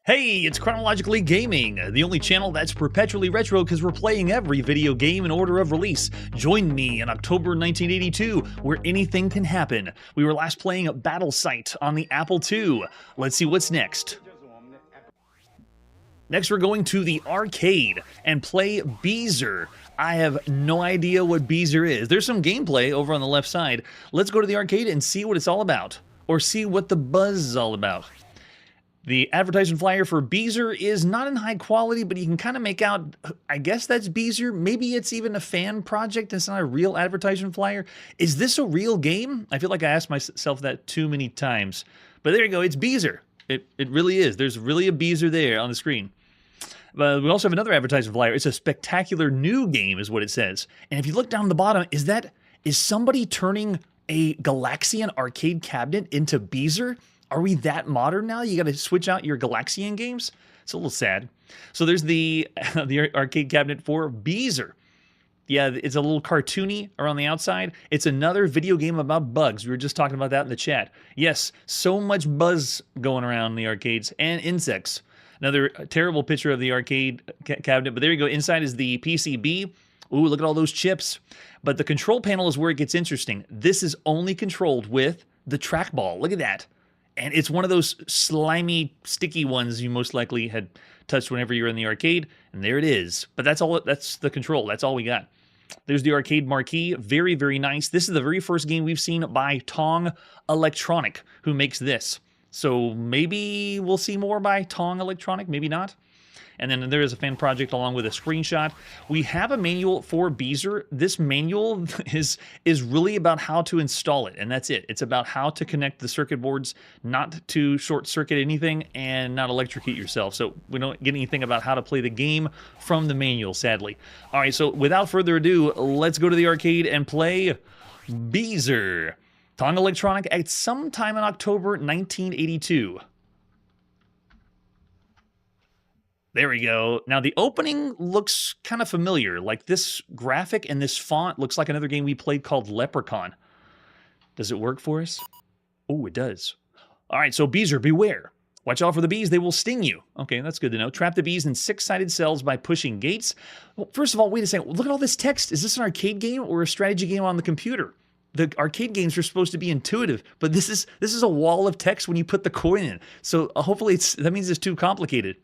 Hey, it's Chronologically Gaming, the only channel that's perpetually retro because we're playing every video game in order of release. Join me in October 1982, where anything can happen. We were last playing Battle Site on the Apple II. Let's see what's next. Next, we're going to the arcade and play Beezer. I have no idea what Beezer is. There's some gameplay over on the left side. Let's go to the arcade and see what it's all about, or see what the buzz is all about. The advertisement flyer for Beezer is not in high quality, but you can kind of make out, I guess that's Beezer. Maybe it's even a fan project. It's not a real advertisement flyer. Is this a real game? I feel like I asked myself that too many times. But there you go, it's Beezer. It really is. There's really a Beezer there on the screen. But we also have another advertisement flyer. It's a spectacular new game is what it says. And if you look down the bottom, is somebody turning a Galaxian arcade cabinet into Beezer? Are we that modern now? You got to switch out your Galaxian games? It's a little sad. So there's the arcade cabinet for Beezer. Yeah, it's a little cartoony around the outside. It's another video game about bugs. We were just talking about that in the chat. Yes, so much buzz going around in the arcades and insects. Another terrible picture of the arcade cabinet, but there you go. Inside is the PCB. Ooh, look at all those chips. But the control panel is where it gets interesting. This is only controlled with the trackball. Look at that. And it's one of those slimy, sticky ones you most likely had touched whenever you're in the arcade. And there it is. But that's all. That's the control. That's all we got. There's the arcade marquee. Very, very nice. This is the very first game we've seen by Tong Electronic, who makes this. So maybe we'll see more by Tong Electronic. Maybe not. And then there is a fan project along with a screenshot. We have a manual for Beezer. This manual is really about how to install it, and that's it. It's about how to connect the circuit boards, not to short circuit anything, and not electrocute yourself. So we don't get anything about how to play the game from the manual, sadly. All right, so without further ado, let's go to the arcade and play Beezer. Tong Electronic at some time in October 1982. There we go. Now, the opening looks kind of familiar. Like this graphic and this font looks like another game we played called Leprechaun. Does it work for us? Oh, it does. All right, so Beezer, beware. Watch out for the bees. They will sting you. Okay, that's good to know. Trap the bees in 6-sided cells by pushing gates. Well, first of all, wait a second. Look at all this text. Is this an arcade game or a strategy game on the computer? The arcade games are supposed to be intuitive, but this is a wall of text when you put the coin in. So hopefully that means it's too complicated.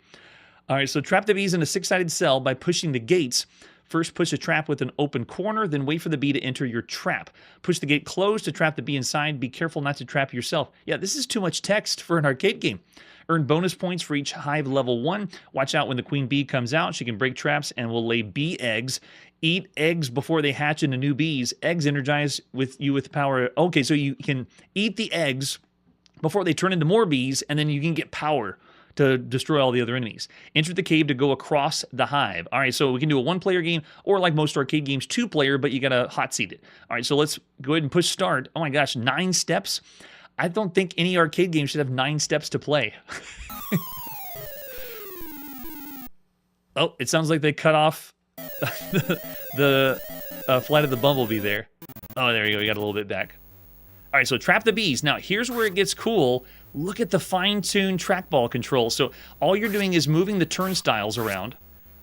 All right, so trap the bees in a 6-sided cell by pushing the gates. First, push a trap with an open corner, then wait for the bee to enter your trap. Push the gate closed to trap the bee inside. Be careful not to trap yourself. Yeah, this is too much text for an arcade game. Earn bonus points for each hive level 1. Watch out when the queen bee comes out. She can break traps and will lay bee eggs. Eat eggs before they hatch into new bees. Eggs energize with power. Okay, so you can eat the eggs before they turn into more bees, and then you can get power to destroy all the other enemies. Enter the cave to go across the hive. All right, so we can do a 1-player game, or like most arcade games, 2-player, but you gotta hot seat it. All right, so let's go ahead and push start. Oh my gosh, 9 steps? I don't think any arcade game should have 9 steps to play. Oh, it sounds like they cut off the flight of the bumblebee there. Oh, there you go, we got a little bit back. All right, so trap the bees. Now, here's where it gets cool. Look at the fine-tuned trackball control. So all you're doing is moving the turnstiles around.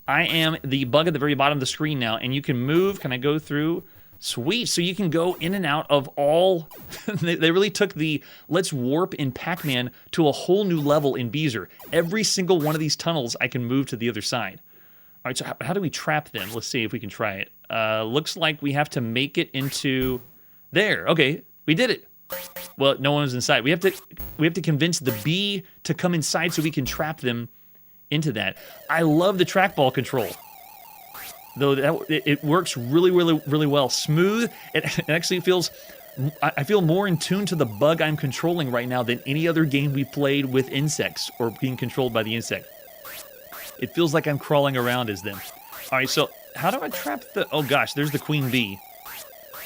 I am the bug at the very bottom of the screen now, and you can move. Can I go through? Sweet. So you can go in and out of all... They really took the let's warp in Pac-Man to a whole new level in Beezer. Every single one of these tunnels, I can move to the other side. All right, so how do we trap them? Let's see if we can try it. Looks like we have to make it into... There. Okay. We did it. Well, no one was inside. We have to convince the bee to come inside so we can trap them into that. I love the trackball control. Though it works really, really, really well. Smooth. It actually feels... I feel more in tune to the bug I'm controlling right now than any other game we played with insects or being controlled by the insect. It feels like I'm crawling around as them. All right, so how do I trap the... Oh gosh, there's the queen bee.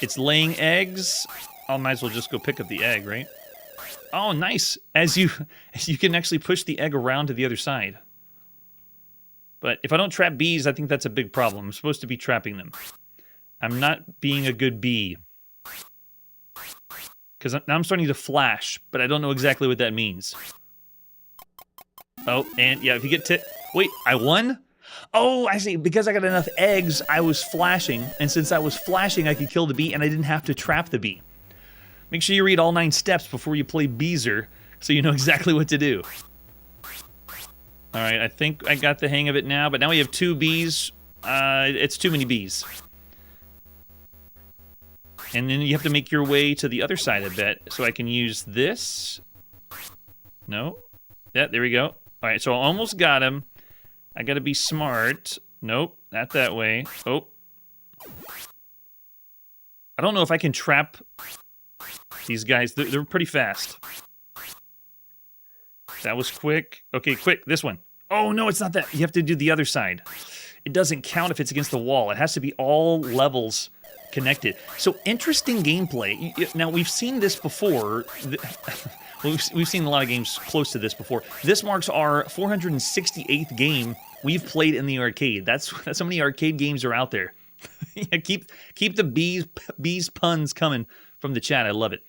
It's laying eggs. I might as well just go pick up the egg, right? Oh, nice. As you can actually push the egg around to the other side. But if I don't trap bees, I think that's a big problem. I'm supposed to be trapping them. I'm not being a good bee. Because now I'm starting to flash, but I don't know exactly what that means. Oh, and yeah, if you get to... Wait, I won? Oh, I see. Because I got enough eggs, I was flashing. And since I was flashing, I could kill the bee, and I didn't have to trap the bee. Make sure you read all 9 steps before you play Beezer, so you know exactly what to do. All right, I think I got the hang of it now, but now we have 2 bees. It's too many bees. And then you have to make your way to the other side, I bet. So I can use this. No. Yeah, there we go. All right, so I almost got him. I got to be smart. Nope, not that way. Oh. I don't know if I can trap these guys. They're pretty fast. That was quick. Okay, quick, this one. Oh, no, it's not that. You have to do the other side. It doesn't count if it's against the wall. It has to be all levels connected. So interesting gameplay. Now, we've seen this before. We've seen a lot of games close to this before. This marks our 468th game we've played in the arcade. That's how many arcade games are out there. Yeah, keep the bees puns coming from the chat. I love it.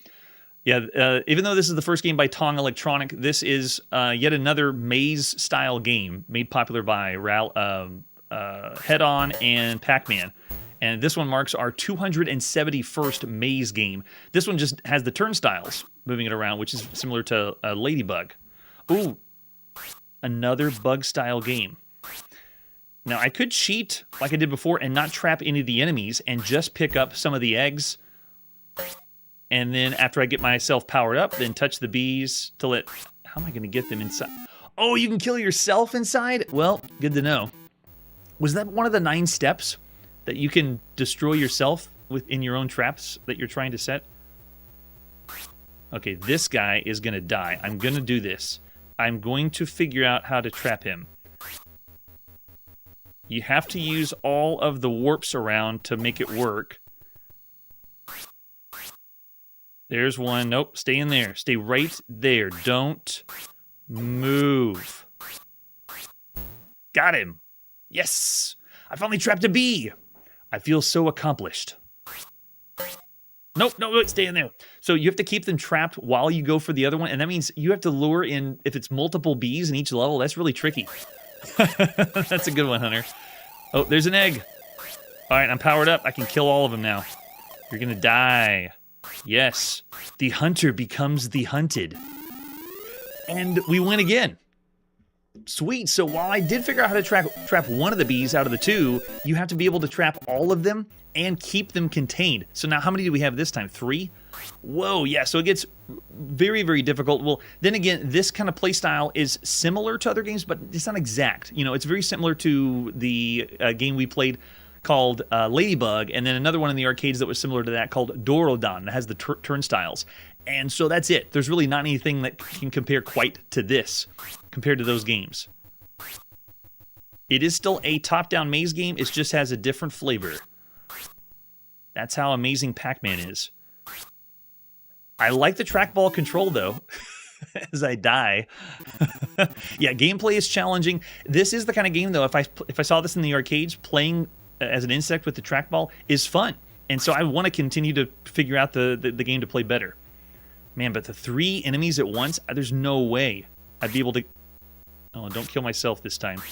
Yeah, even though this is the first game by Tong Electronic, this is yet another maze-style game made popular by Head-On and Pac-Man. And this one marks our 271st maze game. This one just has the turnstiles moving it around, which is similar to Ladybug. Ooh, another bug-style game. Now, I could cheat like I did before and not trap any of the enemies and just pick up some of the eggs. And then after I get myself powered up, then touch the bees to let... How am I going to get them inside? Oh, you can kill yourself inside? Well, good to know. Was that one of the 9 steps that you can destroy yourself within your own traps that you're trying to set? Okay, this guy is going to die. I'm going to do this. I'm going to figure out how to trap him. You have to use all of the warps around to make it work. There's one. Nope, stay in there. Stay right there. Don't move. Got him. Yes! I finally trapped a bee! I feel so accomplished. Nope, no, wait, stay in there. So you have to keep them trapped while you go for the other one, and that means you have to lure in, if it's multiple bees in each level, that's really tricky. That's a good one, Hunter. Oh, there's an egg. All right, I'm powered up. I can kill all of them now. You're gonna die. Yes, the hunter becomes the hunted. And we win again. Sweet, so while I did figure out how to trap one of the bees out of the 2, you have to be able to trap all of them and keep them contained. So now how many do we have this time? 3? Whoa, yeah, so it gets very, very difficult. Well, then again, this kind of play style is similar to other games, but it's not exact. You know, it's very similar to the game we played called Ladybug, and then another one in the arcades that was similar to that called Dorodon that has the turnstiles. And so that's it. There's really not anything that can compare quite to this compared to those games. It is still a top-down maze game. It just has a different flavor. That's how amazing Pac-Man is. I like the trackball control, though, as I die. Yeah, gameplay is challenging. This is the kind of game, though, if I saw this in the arcades, playing as an insect with the trackball is fun. And so I want to continue to figure out the game to play better. Man, but the 3 enemies at once, there's no way I'd be able to... Oh, don't kill myself this time.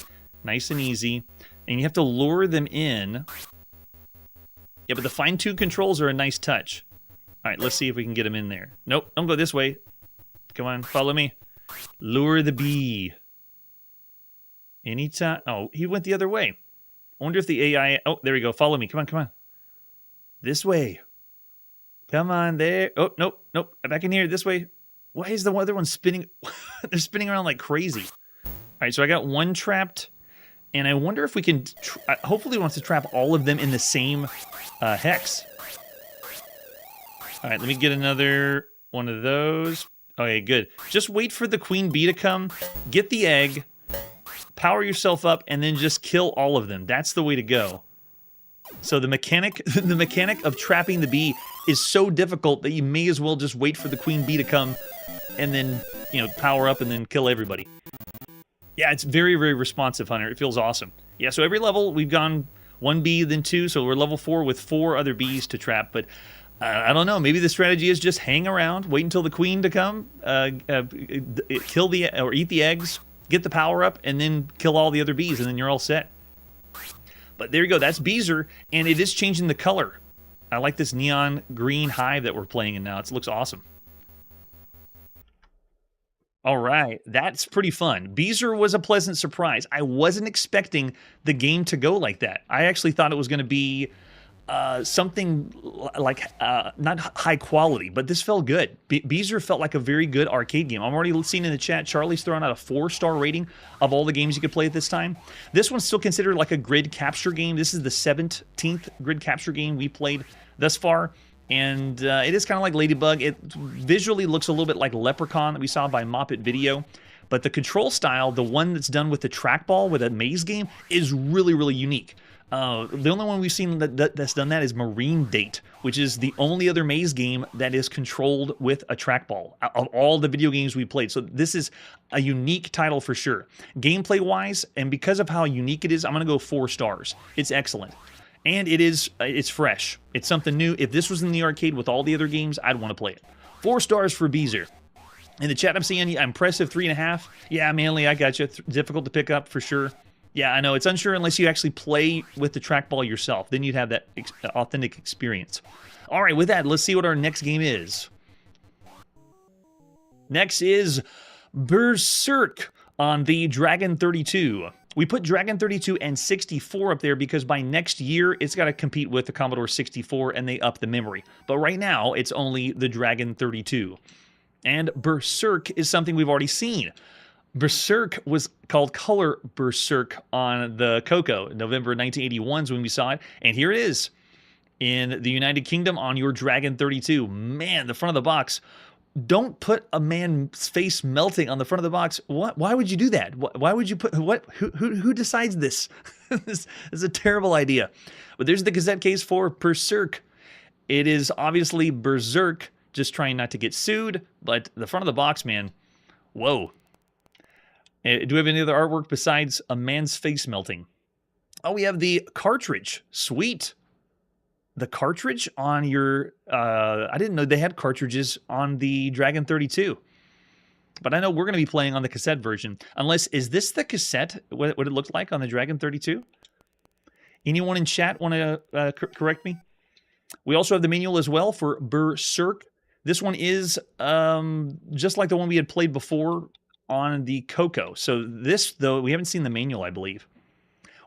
Nice and easy. And you have to lure them in. Yeah, but the fine-tuned controls are a nice touch. All right, let's see if we can get them in there. Nope, don't go this way. Come on, follow me. Lure the bee. Anytime... Oh, he went the other way. I wonder if the AI... Oh, there we go. Follow me. Come on, come on. This way. Come on, there. Oh, nope, nope. Back in here, this way. Why is the other one spinning? They're spinning around like crazy. All right, so I got one trapped, and I wonder if we can... hopefully, we want to trap all of them in the same hex. All right, let me get another one of those. Okay, good. Just wait for the queen bee to come, get the egg, power yourself up, and then just kill all of them. That's the way to go. So the mechanic of trapping the bee is so difficult that you may as well just wait for the queen bee to come and then, you know, power up and then kill everybody. Yeah, it's very, very responsive, Hunter. It feels awesome. Yeah, so every level we've gone 1 bee, then 2, so we're level 4 with 4 other bees to trap, but I don't know. Maybe the strategy is just hang around, wait until the queen to come, kill or eat the eggs, get the power up, and then kill all the other bees, and then you're all set. But there you go, that's Beezer, and it is changing the color. I like this neon green hive that we're playing in now. It looks awesome. All right, that's pretty fun. Beezer was a pleasant surprise. I wasn't expecting the game to go like that. I actually thought it was going to be something like not high quality, but this felt good. Beezer felt like a very good arcade game. I'm already seeing in the chat, Charlie's throwing out a 4-star rating of all the games you could play at this time. This one's still considered like a grid capture game. This is the 17th grid capture game we played thus far. And it is kind of like Ladybug. It visually looks a little bit like Leprechaun that we saw by Moppet Video. But the control style, the one that's done with the trackball with a maze game, is really, really unique. The only one we've seen that's done that is Marine Date, which is the only other maze game that is controlled with a trackball of all the video games we played. So this is a unique title for sure. Gameplay-wise, and because of how unique it is, I'm going to go 4 stars. It's excellent. And it's fresh. It's something new. If this was in the arcade with all the other games, I'd want to play it. 4 stars for Beezer. In the chat, I'm seeing impressive 3.5. Yeah, Manly, I got you. Difficult to pick up for sure. Yeah, I know. It's unsure unless you actually play with the trackball yourself. Then you'd have that authentic experience. All right, with that, let's see what our next game is. Next is Berserk on the Dragon 32. We put Dragon 32 and 64 up there because by next year, it's got to compete with the Commodore 64 and they up the memory. But right now, it's only the Dragon 32. And Berserk is something we've already seen. Berserk was called Color Berserk on the Coco. November 1981 is when we saw it. And here it is in the United Kingdom on your Dragon 32. Man, the front of the box. Don't put a man's face melting on the front of the box. What? Why would you do that? Why would you put what? Who decides this? This is a terrible idea. But there's the cassette case for Berserk. It is obviously Berserk, just trying not to get sued. But the front of the box, man, whoa. Do we have any other artwork besides a man's face melting? Oh, we have the cartridge. Sweet. The cartridge on your, I didn't know they had cartridges on the Dragon 32. But I know we're going to be playing on the cassette version. Unless, is this the cassette, what it looked like on the Dragon 32? Anyone in chat want to correct me? We also have the manual as well for Berserk. This one is just like the one we had played before on the Coco. So this, though, we haven't seen the manual, I believe.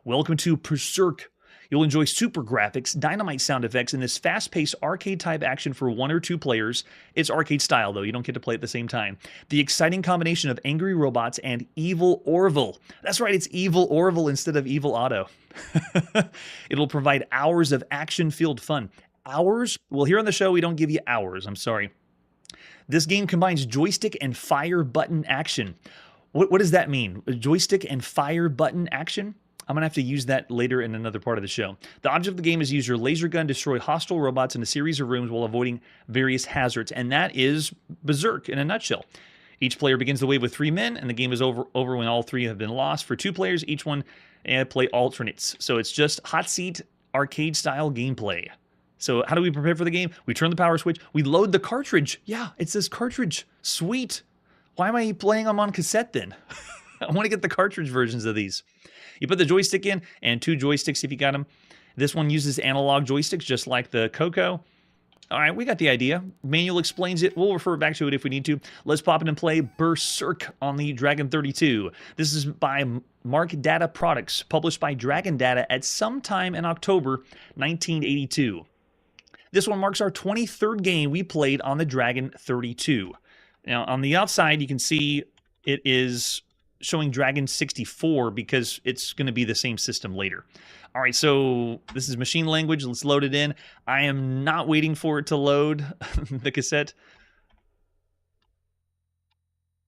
Welcome to Berserk. You'll enjoy super graphics, dynamite sound effects, and this fast-paced arcade-type action for 1 or 2 players. It's arcade style, though. You don't get to play at the same time. The exciting combination of angry robots and evil Orville. That's right, it's evil Orville instead of evil Otto. It'll provide hours of action-filled fun. Hours? Well, here on the show, we don't give you hours. I'm sorry. This game combines joystick and fire button action. What does that mean? Joystick and fire button action? I'm going to have to use that later in another part of the show. The object of the game is use your laser gun to destroy hostile robots in a series of rooms while avoiding various hazards. And that is Berserk in a nutshell. Each player begins the wave with 3 men, and the game is over when all 3 have been lost. For 2 players, each one play alternates. So it's just hot seat, arcade-style gameplay. So how do we prepare for the game? We turn the power switch. We load the cartridge. Yeah, it says cartridge. Sweet. Why am I playing them on cassette then? I want to get the cartridge versions of these. You put the joystick in, and 2 joysticks if you got them. This one uses analog joysticks, just like the Coco. All right, we got the idea. Manual explains it. We'll refer back to it if we need to. Let's pop in and play Berserk on the Dragon 32. This is by Mark Data Products, published by Dragon Data at some time in October 1982. This one marks our 23rd game we played on the Dragon 32. Now, on the outside, you can see it is showing Dragon 64 because it's going to be the same system later. All right, so this is machine language. Let's load it in. I am not waiting for it to load the cassette.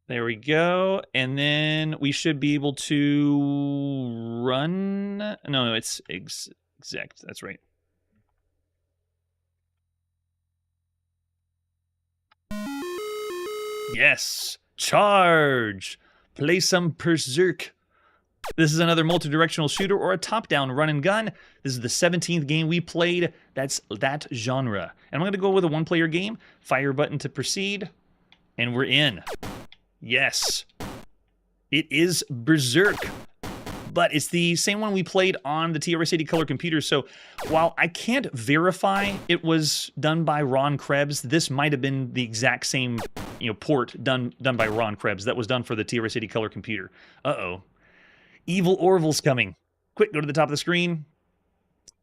There we go. And then we should be able to run. No, it's exact. That's right. Yes, charge. Play some Berserk. This is another multi-directional shooter or a top-down run and gun. This is the 17th game we played. That's that genre. And I'm going to go with a 1-player game. Fire button to proceed. And we're in. Yes. It is Berserk, but it's the same one we played on the TRS-80 color computer. So while I can't verify it was done by Ron Krebs, this might have been the exact same, port done by Ron Krebs that was done for the TRS-80 color computer. Uh-oh. Evil Orville's coming. Quick, go to the top of the screen.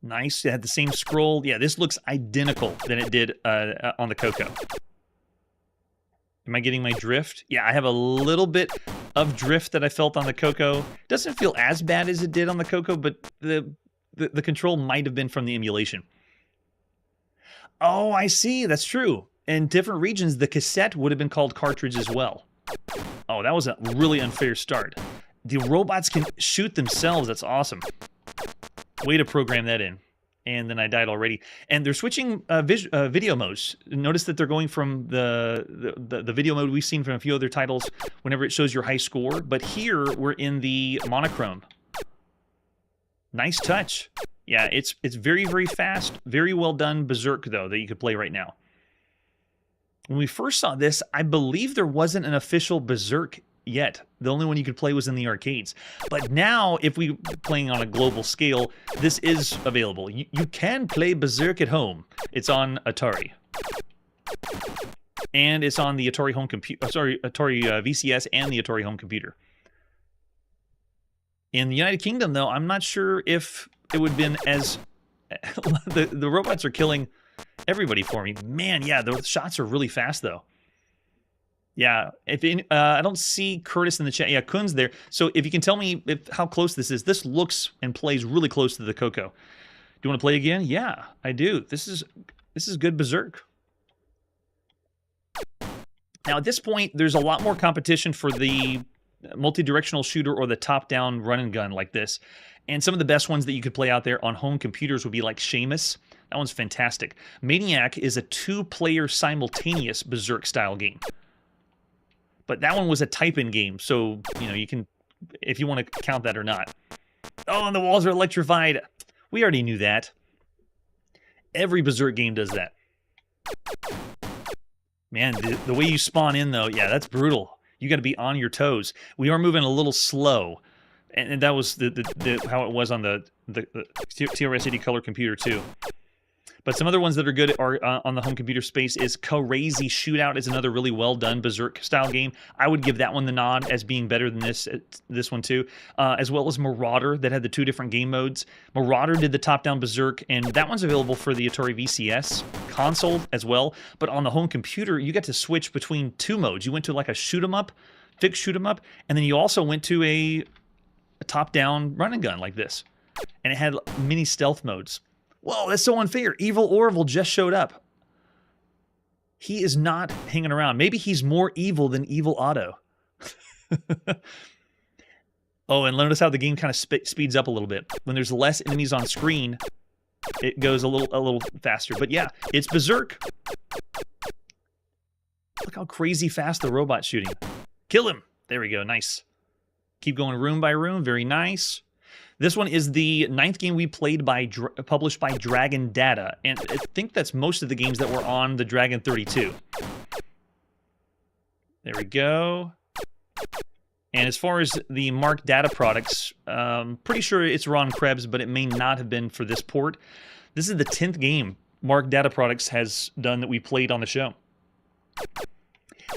Nice. It had the same scroll. Yeah, this looks identical than it did on the Coco. Am I getting my drift? Yeah, I have a little bit of drift that I felt on the Coco. Doesn't feel as bad as it did on the Coco, but the control might have been from the emulation. Oh, I see. That's true. In different regions, the cassette would have been called cartridge as well. Oh, that was a really unfair start. The robots can shoot themselves. That's awesome. Way to program that in. And then I died already. And they're switching video modes. Notice that they're going from the video mode we've seen from a few other titles whenever it shows your high score. But here, we're in the monochrome. Nice touch. Yeah, it's very, very fast. Very well done Berserk, though, that you could play right now. When we first saw this, I believe there wasn't an official Berserk yet. The only one you could play was in the arcades. But now, if we're playing on a global scale, this is available. You can play Berserk at home. It's on Atari. And it's on the Atari home computer, Atari VCS and the Atari home computer. In the United Kingdom, though, I'm not sure if it would have been as... the robots are killing everybody for me. Man, yeah, those shots are really fast, though. Yeah, I don't see Curtis in the chat. Yeah, Kun's there. So if you can tell me how close this is looks and plays really close to the Coco. Do you want to play again? Yeah, I do. This is good Berserk. Now at this point, there's a lot more competition for the multi-directional shooter or the top-down run and gun like this. And some of the best ones that you could play out there on home computers would be like Seamus. That one's fantastic. Maniac is a 2-player simultaneous Berserk-style game. But that one was a type-in game, so, you can, if you want to count that or not. Oh, and the walls are electrified. We already knew that. Every Berserk game does that. Man, the way you spawn in, though, yeah, that's brutal. You got to be on your toes. We are moving a little slow, and that was how it was on the TRS-80 color computer, too. But some other ones that are good are on the home computer space is Crazy Shootout is another really well-done Berserk-style game. I would give that one the nod as being better than this one, too. As well as Marauder, that had the 2 different game modes. Marauder did the top-down Berserk, and that one's available for the Atari VCS console as well. But on the home computer, you got to switch between 2 modes. You went to like a shoot-'em-up, fixed shoot-'em-up, and then you also went to a top-down run-and-gun like this. And it had mini stealth modes. Whoa, that's so unfair. Evil Orville just showed up. He is not hanging around. Maybe he's more evil than Evil Otto. Oh, and notice how the game kind of speeds up a little bit. When there's less enemies on screen, it goes a little faster. But yeah, it's Berserk. Look how crazy fast the robot's shooting. Kill him. There we go. Nice. Keep going room by room. Very nice. This one is the 9th game we played published by Dragon Data, and I think that's most of the games that were on the Dragon 32. There we go. And as far as the Mark Data products, pretty sure it's Ron Krebs, but it may not have been for this port. This is the 10th game Mark Data Products has done that we played on the show.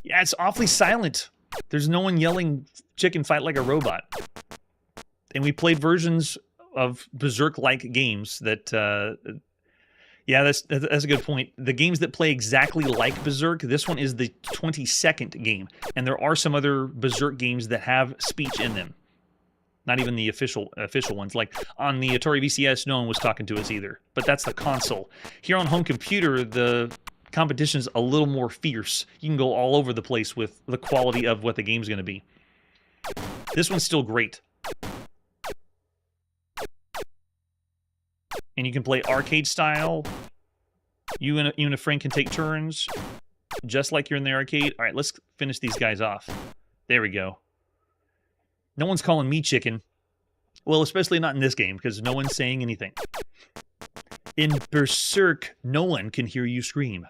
Yeah, it's awfully silent. There's no one yelling chicken fight like a robot. And we played versions of Berserk-like games that, yeah, that's a good point. The games that play exactly like Berserk, this one is the 22nd game. And there are some other Berserk games that have speech in them. Not even the official ones. Like on the Atari VCS, no one was talking to us either. But that's the console. Here on home computer, the competition's a little more fierce. You can go all over the place with the quality of what the game's going to be. This one's still great. And you can play arcade style. You and a friend can take turns, just like you're in the arcade. All right, let's finish these guys off. There we go. No one's calling me chicken. Well, especially not in this game, because no one's saying anything. In Berserk, no one can hear you scream.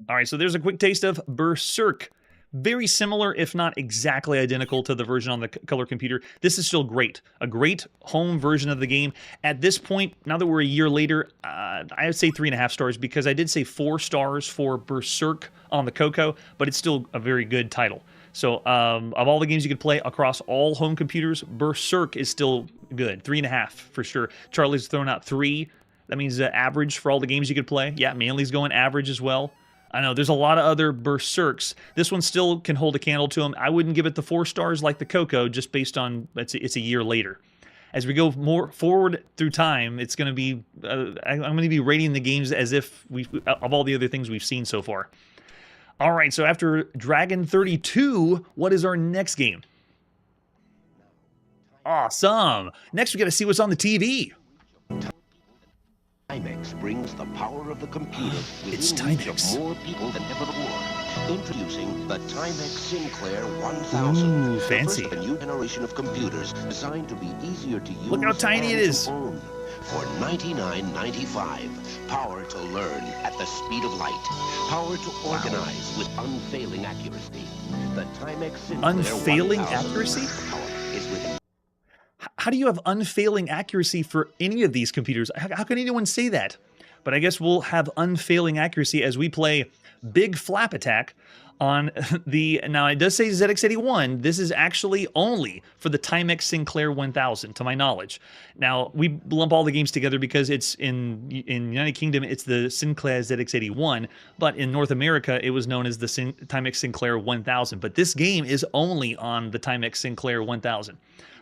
All right, so there's a quick taste of Berserk. very similar, if not exactly identical to the version on the color computer. This is still great. A great home version of the game. At this point, now that we're a year later, I would say 3.5 stars because I did say 4 stars for Berserk on the Coco, but it's still a very good title. So of all the games you could play across all home computers, Berserk is still good. 3.5 for sure. Charlie's thrown out 3. That means average for all the games you could play. Yeah, Manly's going average as well. I know, there's a lot of other Berserks. This one still can hold a candle to them. I wouldn't give it the 4 stars like the Coco, just based on it's a year later. As we go more forward through time, it's going to be I'm going to be rating the games as if of all the other things we've seen so far. All right, so after Dragon 32, what is our next game? Awesome. Next, we got to see what's on the TV. Timex brings the power of the computer It's within reach Timex. of more people than ever before. Introducing the Timex Sinclair 1000. Ooh, fancy. The first of a new generation of computers designed to be easier to use. Look how tiny it and is. to own. For $99.95, power to learn at the speed of light, power to organize with unfailing accuracy. The Timex Sinclair Unfailing 1000 accuracy? power is within. How do you have unfailing accuracy for any of these computers? How can anyone say that? But I guess we'll have unfailing accuracy as we play Big Flap Attack on the... Now, it does say ZX81. This is actually only for the Timex Sinclair 1000, to my knowledge. Now, we lump all the games together because it's in United Kingdom, it's the Sinclair ZX81, but in North America, it was known as the Timex Sinclair 1000. But this game is only on the Timex Sinclair 1000.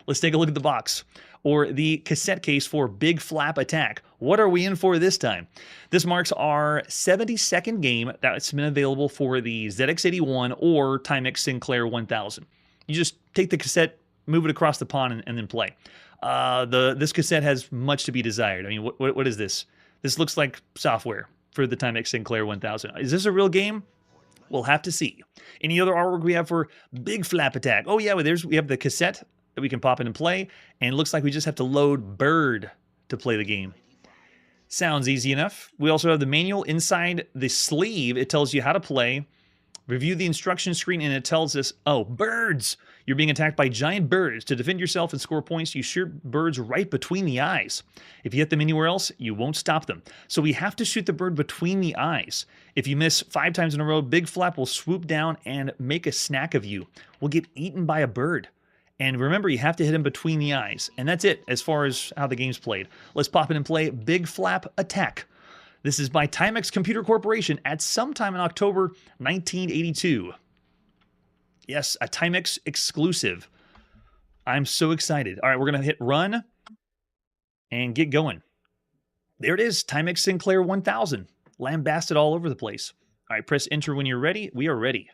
Let's take a look at the box, or the cassette case for Big Flap Attack. What are we in for this time? This marks our 72nd game that's been available for the ZX81 or Timex Sinclair 1000. You just take the cassette, move it across the pond, and then play. This cassette has much to be desired. I mean, what is this? This looks like software for the Timex Sinclair 1000. Is this a real game? We'll have to see. Any other artwork we have for Big Flap Attack? Oh yeah, we have the cassette that we can pop in and play, and it looks like we just have to load Bird to play the game. Sounds easy enough. We also have the manual inside the sleeve. It tells you how to play. Review the instruction screen, and it tells us, oh, birds! You're being attacked by giant birds. To defend yourself and score points, you shoot birds right between the eyes. If you hit them anywhere else, you won't stop them. So we have to shoot the bird between the eyes. If you miss 5 times in a row, Big Flap will swoop down and make a snack of you. We'll get eaten by a bird. And remember, you have to hit him between the eyes. And that's it as far as how the game's played. Let's pop in and play Big Flap Attack. This is by Timex Computer Corporation at sometime in October 1982. Yes, a Timex exclusive. I'm so excited. All right, we're going to hit run and get going. There it is, Timex Sinclair 1000. Lambasted all over the place. All right, press enter when you're ready. We are ready.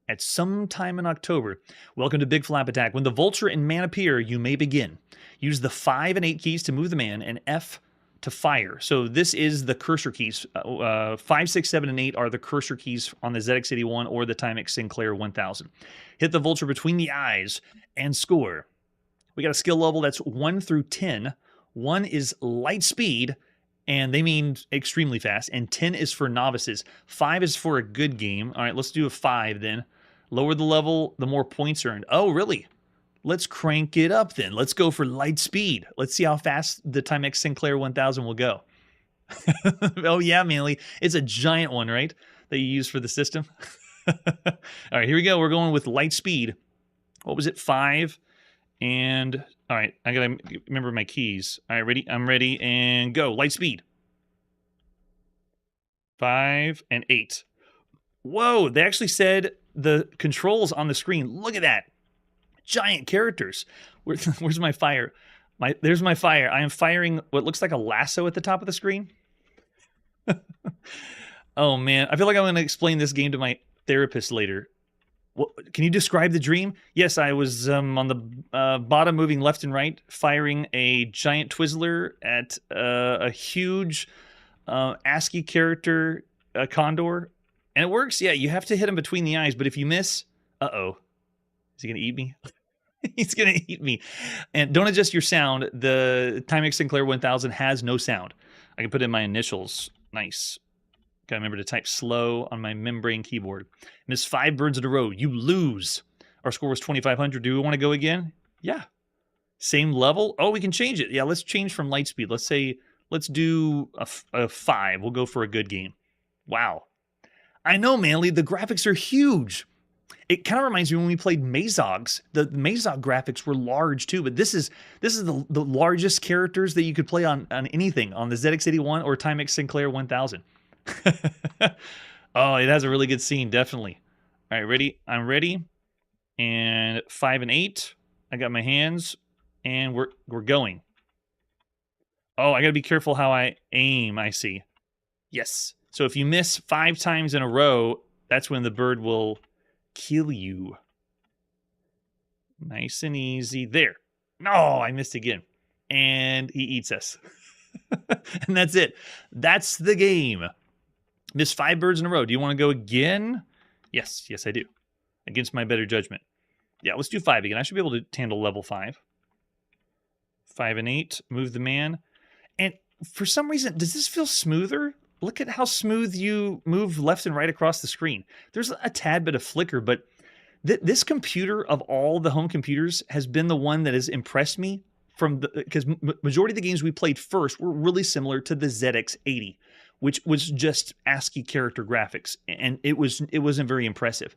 At some time in October. Welcome to Big Flap Attack. When the vulture and man appear, you may begin. Use the 5 and 8 keys to move the man, and F to fire. So this is the cursor keys. 5, 6, 7, and 8 are the cursor keys on the ZX81 or the Timex Sinclair 1000. Hit the vulture between the eyes and score. We got a skill level that's 1 through 10. 1 is light speed, and they mean extremely fast, and 10 is for novices. 5 is for a good game. All right, let's do a 5 then. Lower the level, the more points earned. Oh, really? Let's crank it up then. Let's go for light speed. Let's see how fast the Timex Sinclair 1000 will go. Oh, yeah, Manly. It's a giant one, right? That you use for the system. All right, here we go. We're going with light speed. What was it? 5. And, all right, I got to remember my keys. All right, ready? I'm ready. And go. Light speed. 5 and 8. Whoa, they actually said the controls on the screen. Look at that. Giant characters. Where's my fire? There's my fire. I am firing what looks like a lasso at the top of the screen. Oh, man. I feel like I'm going to explain this game to my therapist later. Can you describe the dream? Yes, I was on the bottom moving left and right, firing a giant Twizzler at a huge ASCII character condor. And it works. Yeah, you have to hit him between the eyes, but if you miss, uh-oh. Is he going to eat me? He's going to eat me. And don't adjust your sound. The Timex Sinclair 1000 has no sound. I can put in my initials. Nice. Gotta remember to type slow on my membrane keyboard. Miss 5 birds in a row. You lose. Our score was 2,500. Do we want to go again? Yeah. Same level? Oh, we can change it. Yeah, let's change from light speed. Let's say, let's do a 5. We'll go for a good game. Wow. I know, Manly. The graphics are huge. It kind of reminds me when we played Mazogs. The Mazog graphics were large too, but this is the largest characters that you could play on anything, on the ZX81 or Timex Sinclair 1000. Oh, it has a really good scene, definitely. All right, ready? I'm ready. And 5 and 8. I got my hands, and we're going. Oh, I got to be careful how I aim, I see. Yes. So if you miss 5 times in a row, that's when the bird will kill you. Nice and easy. There. No, I missed again. And he eats us. And that's it. That's the game. Missed 5 birds in a row. Do you want to go again? Yes, I do. Against my better judgment. Yeah, let's do 5 again. I should be able to handle level 5. 5 and 8. Move the man. And for some reason, does this feel smoother? Look at how smooth you move left and right across the screen. There's a tad bit of flicker, but this computer of all the home computers has been the one that has impressed me from because majority of the games we played first were really similar to the ZX80, which was just ASCII character graphics, and it wasn't very impressive.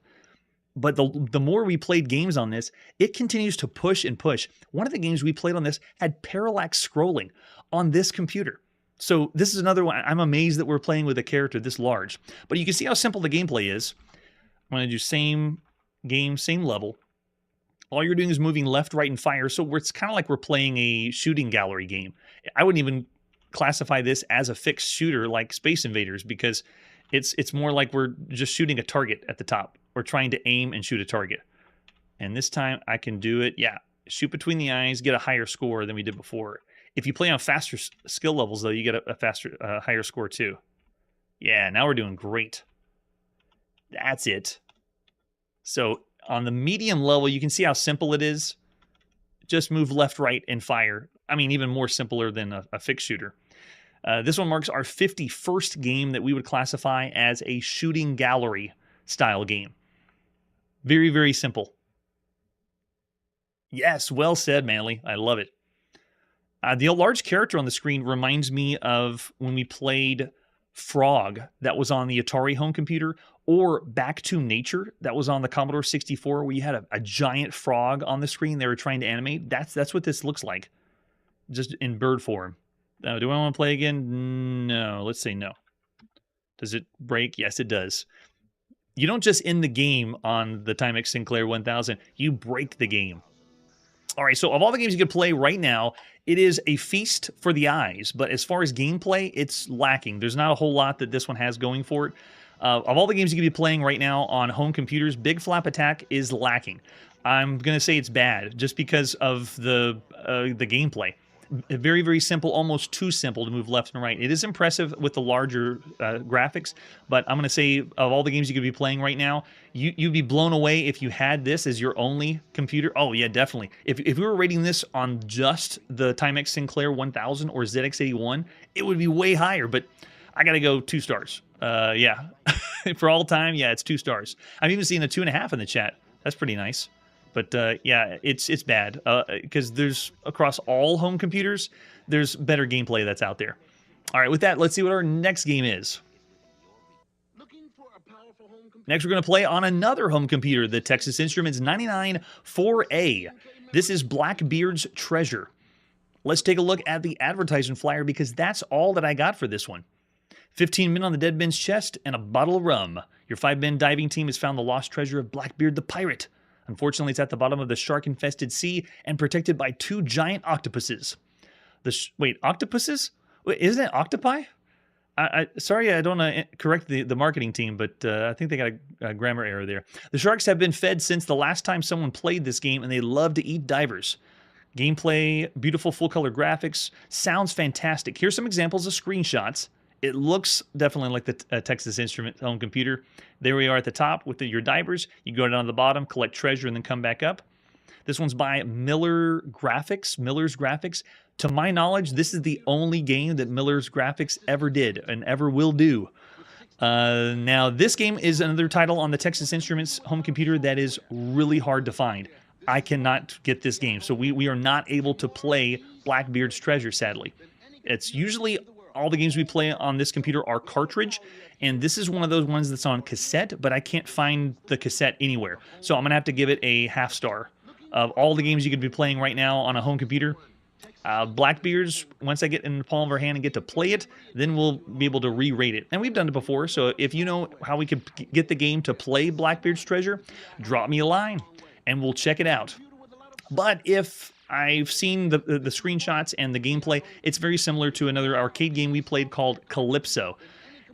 But the more we played games on this, it continues to push and push. One of the games we played on this had parallax scrolling on this computer. So this is another one. I'm amazed that we're playing with a character this large. But you can see how simple the gameplay is. I'm going to do same game, same level. All you're doing is moving left, right, and fire. So it's kind of like we're playing a shooting gallery game. I wouldn't even classify this as a fixed shooter like Space Invaders, because it's more like we're just shooting a target at the top. We're trying to aim and shoot a target. And this time I can do it. Yeah, shoot between the eyes, get a higher score than we did before. If you play on faster skill levels, though, you get a higher score too. Yeah, now we're doing great. That's it. So on the medium level, you can see how simple it is. Just move left, right, and fire. I mean, even more simpler than a fixed shooter. This one marks our 51st game that we would classify as a shooting gallery style game. Very, very simple. Yes, well said, Manly. I love it. The large character on the screen reminds me of when we played Frog, that was on the Atari home computer, or Back to Nature, that was on the Commodore 64, where you had a giant frog on the screen they were trying to animate. That's what this looks like, just in bird form. Do I want to play again? No. Let's say no. Does it break? Yes, it does. You don't just end the game on the Timex Sinclair 1000. You break the game. All right, so of all the games you could play right now, it is a feast for the eyes. But as far as gameplay, it's lacking. There's not a whole lot that this one has going for it. Of all the games you could be playing right now on home computers, Big Flap Attack is lacking. I'm going to say it's bad just because of the gameplay. Very, very simple, almost too simple to move left and right. It is impressive with the larger graphics, but I'm going to say of all the games you could be playing right now, you'd be blown away if you had this as your only computer. Oh, yeah, definitely. If we were rating this on just the Timex Sinclair 1000 or ZX81, it would be way higher, but I got to go 2 stars. Yeah, for all time, yeah, it's 2 stars. I'm even seeing a 2.5 in the chat. That's pretty nice. But yeah, it's bad because there's across all home computers, there's better gameplay that's out there. All right, with that, let's see what our next game is. Next, we're going to play on another home computer, the Texas Instruments 99-4A. This is Blackbeard's Treasure. Let's take a look at the advertising flyer because that's all that I got for this one. 15 men on the dead man's chest and a bottle of rum. Your 5-man diving team has found the lost treasure of Blackbeard the Pirate. Unfortunately, it's at the bottom of the shark-infested sea and protected by 2 giant octopuses. Wait, octopuses? Wait, isn't it octopi? Sorry, I don't want to correct the marketing team, but I think they got a grammar error there. The sharks have been fed since the last time someone played this game, and they love to eat divers. Gameplay, beautiful full-color graphics, sounds fantastic. Here's some examples of screenshots. It looks definitely like the Texas Instrument home computer. There we are at the top with your divers. You go down to the bottom, collect treasure, and then come back up. This one's by Miller's Graphics. To my knowledge, this is the only game that Miller's Graphics ever did and ever will do. Now, this game is another title on the Texas Instruments home computer that is really hard to find. I cannot get this game, so we are not able to play Blackbeard's Treasure, sadly. It's usually all the games we play on this computer are cartridge, and this is one of those ones that's on cassette, but I can't find the cassette anywhere. So I'm going to have to give it a half star. Of all the games you could be playing right now on a home computer, Blackbeard's, once I get in the palm of our hand and get to play it, then we'll be able to re-rate it. And we've done it before, so if you know how we could get the game to play Blackbeard's Treasure, drop me a line, and we'll check it out. But if I've seen the screenshots and the gameplay, it's very similar to another arcade game we played called Calypso.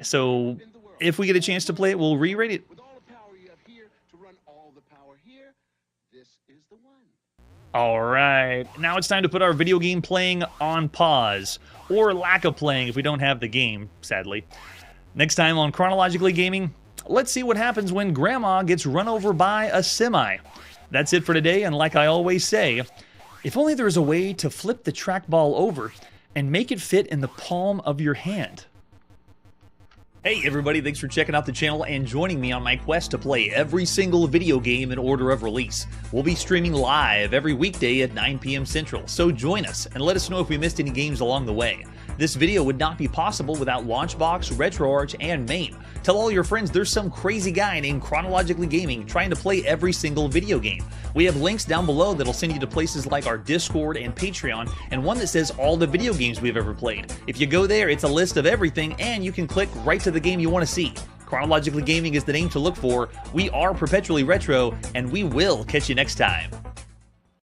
So if we get a chance to play it, we'll re-rate it. All right, now it's time to put our video game playing on pause, or lack of playing if we don't have the game, sadly. Next time on Chronologically Gaming, let's see what happens when Grandma gets run over by a semi. That's it for today, and like I always say, if only there was a way to flip the trackball over and make it fit in the palm of your hand. Hey everybody, thanks for checking out the channel and joining me on my quest to play every single video game in order of release. We'll be streaming live every weekday at 9 p.m. Central, so join us and let us know if we missed any games along the way. This video would not be possible without Launchbox, RetroArch, and MAME. Tell all your friends there's some crazy guy named Chronologically Gaming trying to play every single video game. We have links down below that'll send you to places like our Discord and Patreon, and one that says all the video games we've ever played. If you go there, it's a list of everything, and you can click right to the game you want to see. Chronologically Gaming is the name to look for. We are perpetually retro, and we will catch you next time.